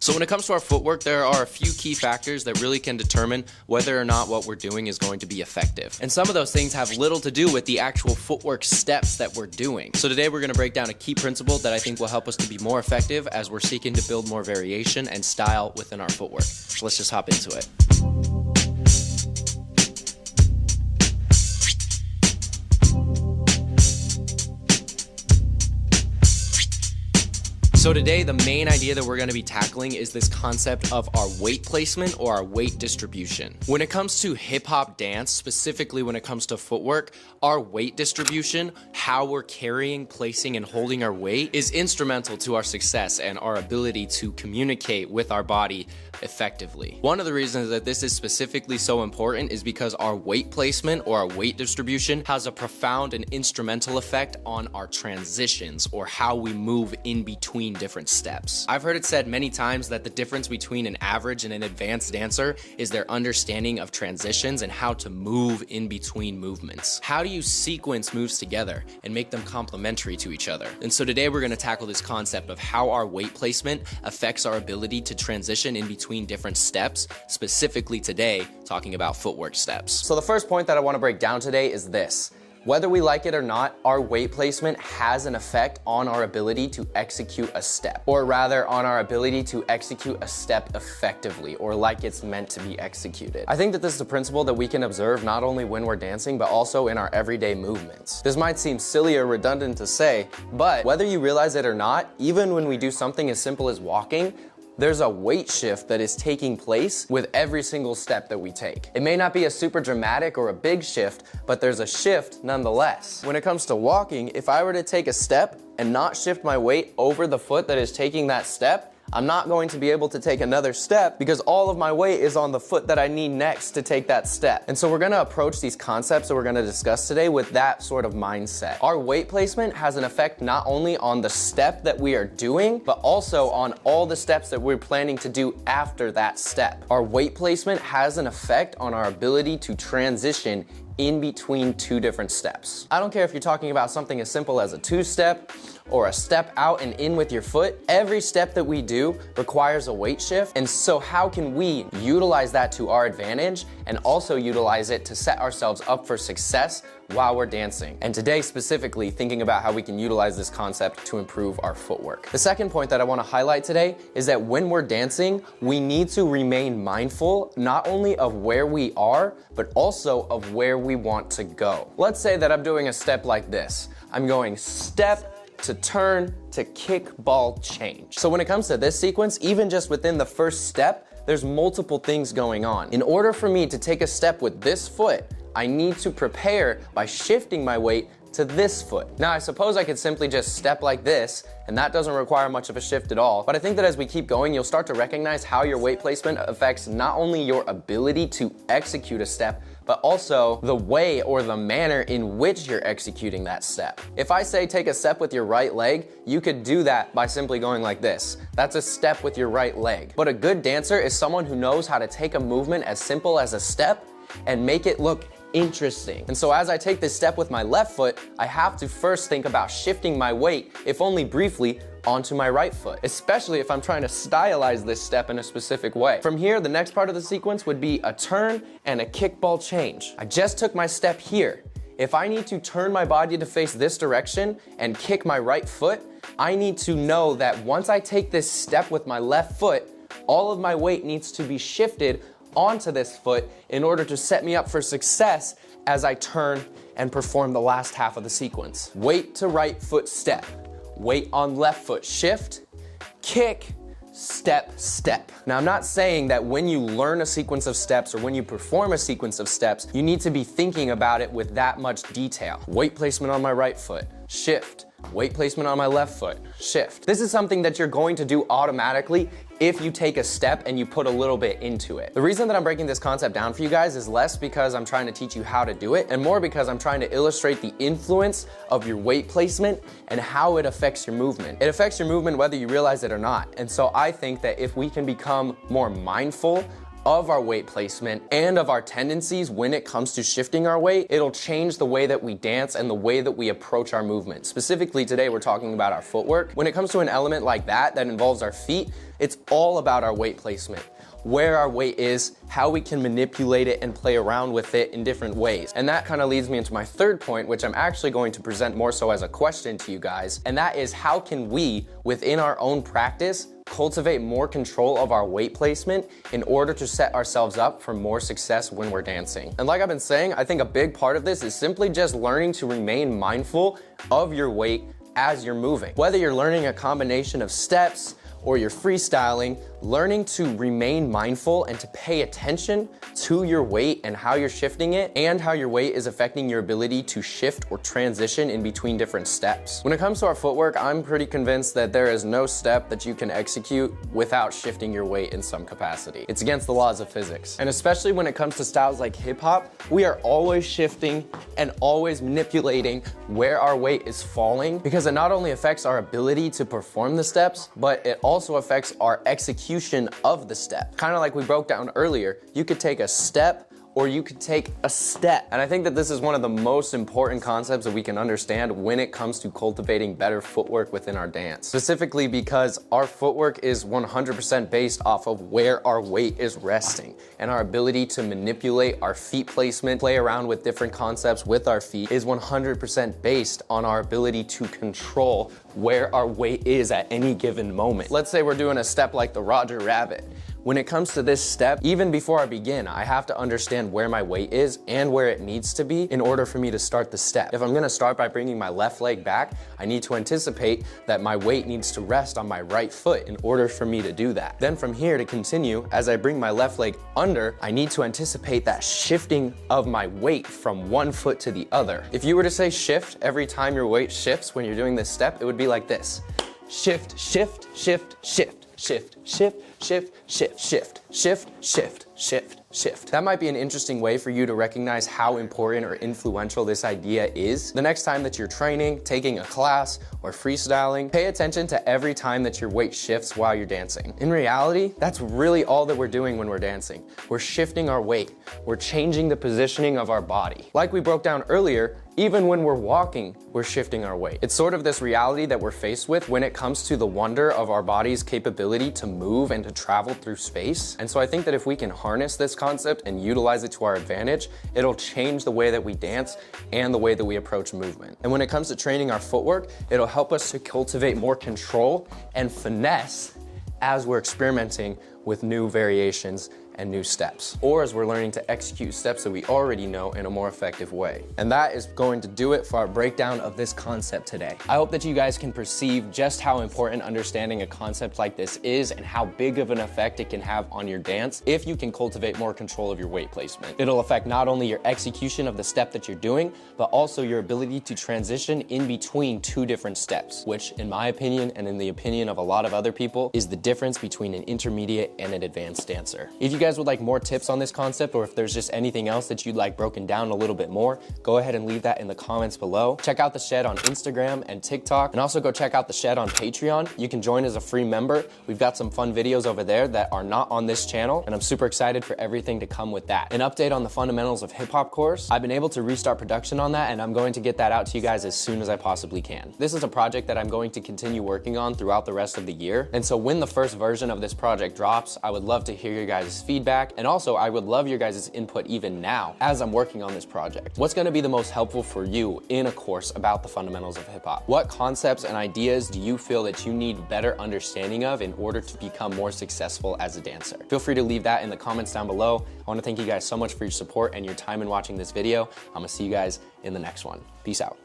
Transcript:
So when it comes to our footwork, there are a few key factors that really can determine whether or not what we're doing is going to be effective. And some of those things have little to do with the actual footwork steps that we're doing. So today we're going to break down a key principle that I think will help us to be more effective as we're seeking to build more variation and style within our footwork. So let's just hop into it. So today, the main idea that we're going to be tackling is this concept of our weight placement or our weight distribution. When it comes to hip hop dance, specifically when it comes to footwork, our weight distribution, how we're carrying, placing, and holding our weight is instrumental to our success and our ability to communicate with our body effectively. One of the reasons that this is specifically so important is because our weight placement or our weight distribution has a profound and instrumental effect on our transitions or how we move in between different steps. I've heard it said many times that the difference between an average and an advanced dancer is their understanding of transitions and how to move in between movements. How do you sequence moves together and make them complementary to each other? And so today we're going to tackle this concept of how our weight placement affects our ability to transition in between different steps, specifically today talking about footwork steps. So the first point that I want to break down today is this. Whether we like it or not, our weight placement has an effect on our ability to execute a step, or rather on our ability to execute a step effectively or like it's meant to be executed. I think that this is a principle that we can observe not only when we're dancing, but also in our everyday movements. This might seem silly or redundant to say, but whether you realize it or not, even when we do something as simple as walking, there's a weight shift that is taking place with every single step that we take. It may not be a super dramatic or a big shift, but there's a shift nonetheless. When it comes to walking, if I were to take a step and not shift my weight over the foot that is taking that step, I'm not going to be able to take another step because all of my weight is on the foot that I need next to take that step. And so we're going to approach these concepts that we're going to discuss today with that sort of mindset. Our weight placement has an effect not only on the step that we are doing, but also on all the steps that we're planning to do after that step. Our weight placement has an effect on our ability to transition in between two different steps. I don't care if you're talking about something as simple as a two-step or a step out and in with your foot. Every step that we do requires a weight shift. And so how can we utilize that to our advantage and also utilize it to set ourselves up for success while we're dancing? And today specifically thinking about how we can utilize this concept to improve our footwork. The second point that I want to highlight today is that when we're dancing, we need to remain mindful not only of where we are, but also of where we want to go. Let's say that I'm doing a step like this. I'm going step to turn to kick, ball, change. So when it comes to this sequence, even just within the first step, there's multiple things going on. In order for me to take a step with this foot, I need to prepare by shifting my weight to this foot. Now, I suppose I could simply just step like this, and that doesn't require much of a shift at all. But I think that as we keep going, you'll start to recognize how your weight placement affects not only your ability to execute a step, but also the way or the manner in which you're executing that step. If I say take a step with your right leg, you could do that by simply going like this. That's a step with your right leg. But a good dancer is someone who knows how to take a movement as simple as a step and make it look interesting. And so as I take this step with my left foot, I have to first think about shifting my weight, if only briefly, onto my right foot, especially if I'm trying to stylize this step in a specific way. From here, the next part of the sequence would be a turn and a kickball change. I just took my step here. If I need to turn my body to face this direction and kick my right foot, I need to know that once I take this step with my left foot, all of my weight needs to be shifted onto this foot in order to set me up for success as I turn and perform the last half of the sequence. Weight to right foot step, weight on left foot shift, kick, step, step. Now, I'm not saying that when you learn a sequence of steps or when you perform a sequence of steps, you need to be thinking about it with that much detail. Weight placement on my right foot, shift. Weight placement on my left foot, shift. This is something that you're going to do automatically if you take a step and you put a little bit into it. The reason that I'm breaking this concept down for you guys is less because I'm trying to teach you how to do it and more because I'm trying to illustrate the influence of your weight placement and how it affects your movement. It affects your movement whether you realize it or not. And so I think that if we can become more mindful of our weight placement and of our tendencies when it comes to shifting our weight, it'll change the way that we dance and the way that we approach our movement. Specifically today, we're talking about our footwork. When it comes to an element like that involves our feet, it's all about our weight placement, where our weight is, how we can manipulate it and play around with it in different ways. And that kind of leads me into my third point, which I'm actually going to present more so as a question to you guys. And that is, how can we, within our own practice, cultivate more control of our weight placement in order to set ourselves up for more success when we're dancing? And like I've been saying, I think a big part of this is simply just learning to remain mindful of your weight as you're moving. Whether you're learning a combination of steps or you're freestyling, learning to remain mindful and to pay attention to your weight and how you're shifting it and how your weight is affecting your ability to shift or transition in between different steps. When it comes to our footwork, I'm pretty convinced that there is no step that you can execute without shifting your weight in some capacity. It's against the laws of physics. And especially when it comes to styles like hip hop, we are always shifting and always manipulating where our weight is falling, because it not only affects our ability to perform the steps, but it also affects our execution of the step. Kind of like we broke down earlier, you could take a step or you could take a step. And I think that this is one of the most important concepts that we can understand when it comes to cultivating better footwork within our dance. Specifically because our footwork is 100% based off of where our weight is resting, and our ability to manipulate our feet placement, play around with different concepts with our feet is 100% based on our ability to control where our weight is at any given moment. Let's say we're doing a step like the Roger Rabbit. When it comes to this step, even before I begin, I have to understand where my weight is and where it needs to be in order for me to start the step. If I'm gonna start by bringing my left leg back, I need to anticipate that my weight needs to rest on my right foot in order for me to do that. Then from here to continue, as I bring my left leg under, I need to anticipate that shifting of my weight from one foot to the other. If you were to say shift every time your weight shifts when you're doing this step, it would be like this. Shift, shift, shift, shift, shift, shift, shift, shift, shift, shift, shift, shift, shift. That might be an interesting way for you to recognize how important or influential this idea is. The next time that you're training, taking a class, or freestyling, pay attention to every time that your weight shifts while you're dancing. In reality, that's really all that we're doing when we're dancing. We're shifting our weight. We're changing the positioning of our body. Like we broke down earlier, even when we're walking, we're shifting our weight. It's sort of this reality that we're faced with when it comes to the wonder of our body's capability to move and to travel through space. And so I think that if we can harness this concept and utilize it to our advantage, it'll change the way that we dance and the way that we approach movement. And when it comes to training our footwork, it'll help us to cultivate more control and finesse as we're experimenting with new variations and new steps, or as we're learning to execute steps that we already know in a more effective way. And that is going to do it for our breakdown of this concept today. I hope that you guys can perceive just how important understanding a concept like this is and how big of an effect it can have on your dance if you can cultivate more control of your weight placement. It'll affect not only your execution of the step that you're doing, but also your ability to transition in between two different steps, which in my opinion and in the opinion of a lot of other people is the difference between an intermediate and an advanced dancer. If you guys would like more tips on this concept, or if there's just anything else that you'd like broken down a little bit more, go ahead and leave that in the comments below. Check out The Shed on Instagram and TikTok, and also go check out The Shed on Patreon. You can join as a free member. We've got some fun videos over there that are not on this channel, and I'm super excited for everything to come with that. An update on the fundamentals of hip hop course. I've been able to restart production on that, and I'm going to get that out to you guys as soon as I possibly can. This is a project that I'm going to continue working on throughout the rest of the year, and so when the first version of this project drops, I would love to hear your guys' feedback, and also I would love your guys' input even now as I'm working on this project. What's going to be the most helpful for you in a course about the fundamentals of hip hop? What concepts and ideas do you feel that you need better understanding of in order to become more successful as a dancer? Feel free to leave that in the comments down below. I want to thank you guys so much for your support and your time in watching this video. I'm gonna see you guys in the next one. Peace out.